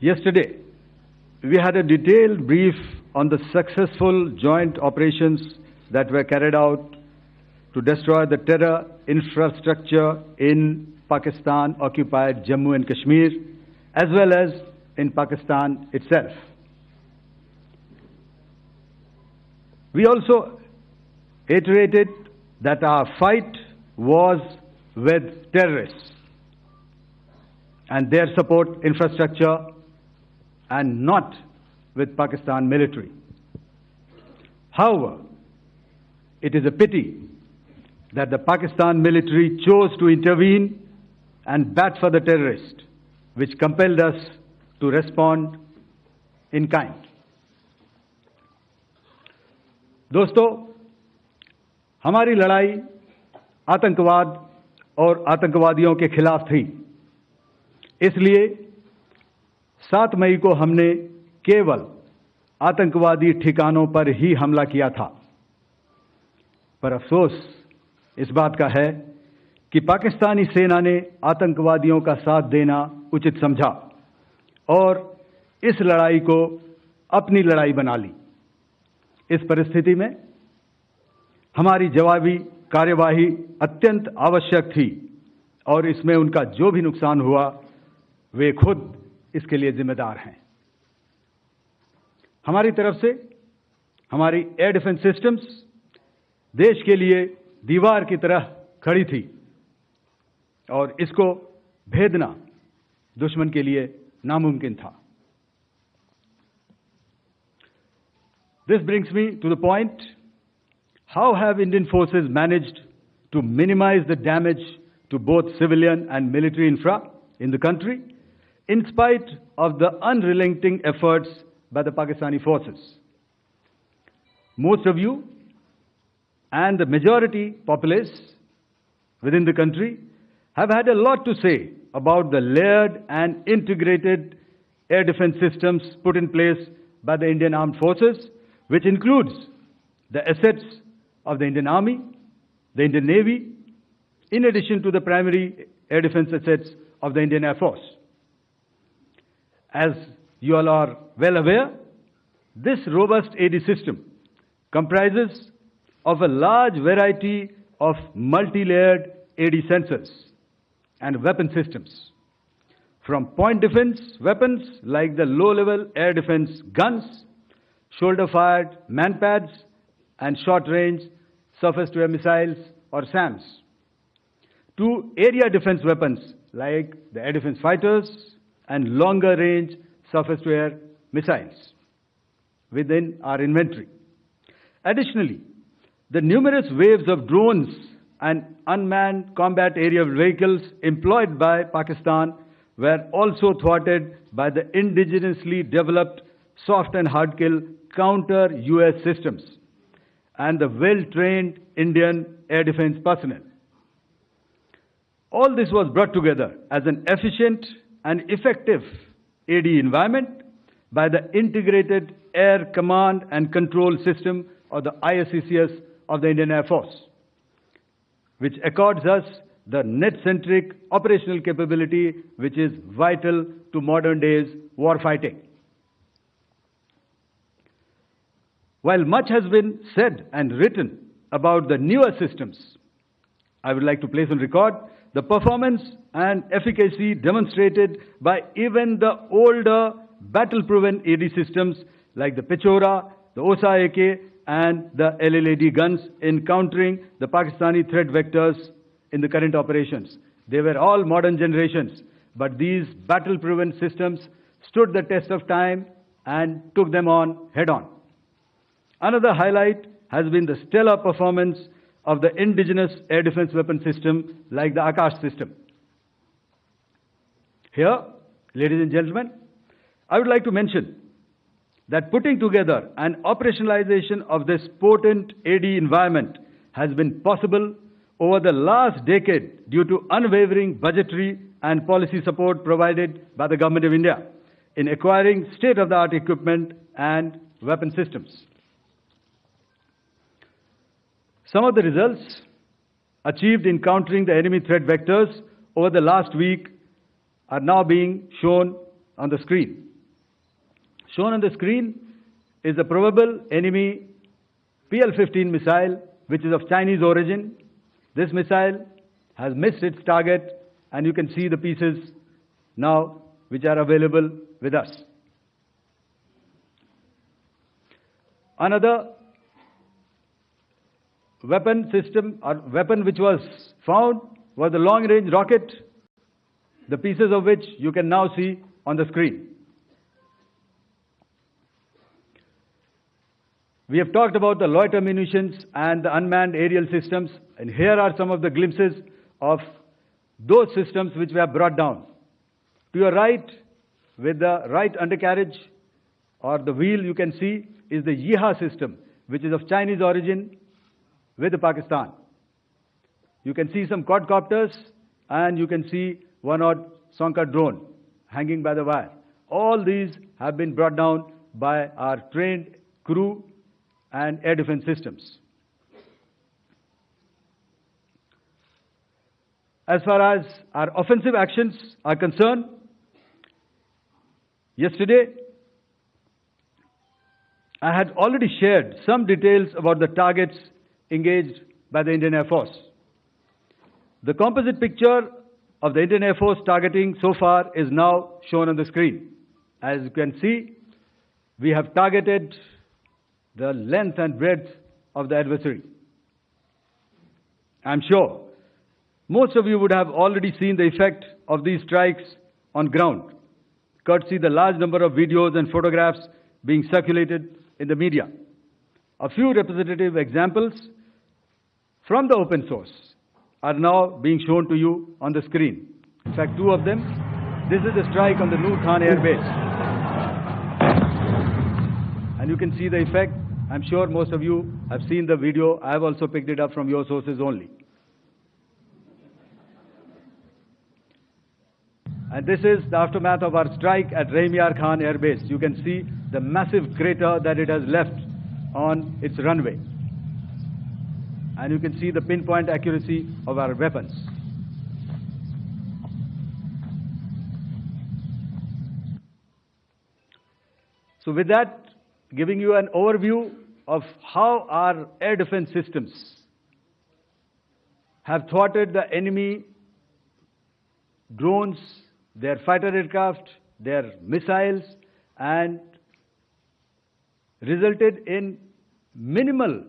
Yesterday, we had a detailed brief on the successful joint operations that were carried out to destroy the terror infrastructure in Pakistan-occupied Jammu and Kashmir, as well as in Pakistan itself. We also iterated that our fight was with terrorists and their support infrastructure and not with Pakistan military. However, it is a pity that the Pakistan military chose to intervene and bat for the terrorist, which compelled us to respond in kind. दोस्तों, हमारी लड़ाई आतंकवाद और आतंकवादियों के खिलाफ थी। इसलिए 7 मई को हमने केवल आतंकवादी ठिकानों पर ही हमला किया था। पर अफसोस इस बात का है कि पाकिस्तानी सेना ने आतंकवादियों का साथ देना उचित समझा और इस लड़ाई को अपनी लड़ाई बना ली। इस परिस्थिति में हमारी जवाबी कार्यवाही अत्यंत आवश्यक थी और इसमें उनका जो भी नुकसान हुआ, वे खुद इसके लिए जिम्मेदार हैं। हमारी तरफ से हमारी एयर डिफेंस सिस्टम्स देश के लिए दीवार की तरह खड़ी थी और इसको भेदना दुश्मन के लिए नामुमकिन था। This brings me to the point, how have Indian forces managed to minimize the damage to both civilian and military infra in the country, in spite of the unrelenting efforts by the Pakistani forces? Most of you and the majority populace within the country have had a lot to say about the layered and integrated air defense systems put in place by the Indian Armed Forces, which includes the assets of the Indian Army, the Indian Navy, in addition to the primary air defense assets of the Indian Air Force. As you all are well aware, this robust AD system comprises of a large variety of multi-layered AD sensors and weapon systems, from point defense weapons like the low-level air defense guns, shoulder-fired man-pads, and short-range surface-to-air missiles or SAMs, to area defense weapons like the air defense fighters and longer-range surface-to-air missiles within our inventory. Additionally, the numerous waves of drones and unmanned combat aerial vehicles employed by Pakistan were also thwarted by the indigenously developed soft and hard kill counter-US systems and the well-trained Indian air defense personnel. All this was brought together as an efficient and effective AD environment by the Integrated Air Command and Control System, or the ISCCS of the Indian Air Force, which accords us the net-centric operational capability which is vital to modern days warfighting. While much has been said and written about the newer systems, I would like to place on record the performance and efficacy demonstrated by even the older battle-proven AD systems like the Pechora, the Osa AK, and the LLAD guns in countering the Pakistani threat vectors in the current operations. They were all modern generations, but these battle-proven systems stood the test of time and took them on head-on. Another highlight has been the stellar performance of the indigenous air defense weapon system like the Akash system. Here, ladies and gentlemen, I would like to mention that putting together an operationalization of this potent AD environment has been possible over the last decade due to unwavering budgetary and policy support provided by the Government of India in acquiring state-of-the-art equipment and weapon systems. Some of the results achieved in countering the enemy threat vectors over the last week are now being shown on the screen. Shown on the screen is the probable enemy PL-15 missile, which is of Chinese origin. This missile has missed its target, and you can see the pieces now which are available with us. Another weapon system or weapon which was found was the long-range rocket, the pieces of which you can now see on the screen. We have talked about the loiter munitions and the unmanned aerial systems, and here are some of the glimpses of those systems which we have brought down. To your right, with the right undercarriage or the wheel, you can see is the Yeeha system, which is of Chinese origin with Pakistan. You can see some quadcopters, and you can see one odd Sonka drone hanging by the wire. All these have been brought down by our trained crew and air defense systems. As far as our offensive actions are concerned, yesterday I had already shared some details about the targets engaged by the Indian Air Force. The composite picture of the Indian Air Force targeting so far is now shown on the screen. As you can see, we have targeted the length and breadth of the adversary. I'm sure most of you would have already seen the effect of these strikes on ground, courtesy the large number of videos and photographs being circulated in the media. A few representative examples from the open source are now being shown to you on the screen. In fact, two of them. This is the strike on the Noor Khan Air Base. And you can see the effect. I'm sure most of you have seen the video. I have also picked it up from your sources only. And this is the aftermath of our strike at Rahim Khan Air Base. You can see the massive crater that it has left on its runway. And you can see the pinpoint accuracy of our weapons. So with that, giving you an overview of how our air defense systems have thwarted the enemy drones, their fighter aircraft, their missiles, and resulted in minimal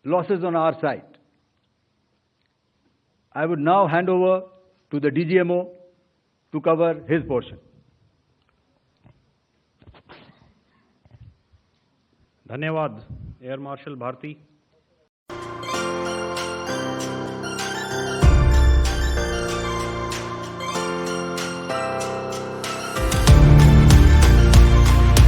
losses on our side. I would now hand over to the DGMO to cover his portion. धन्यवाद air marshal Bharti.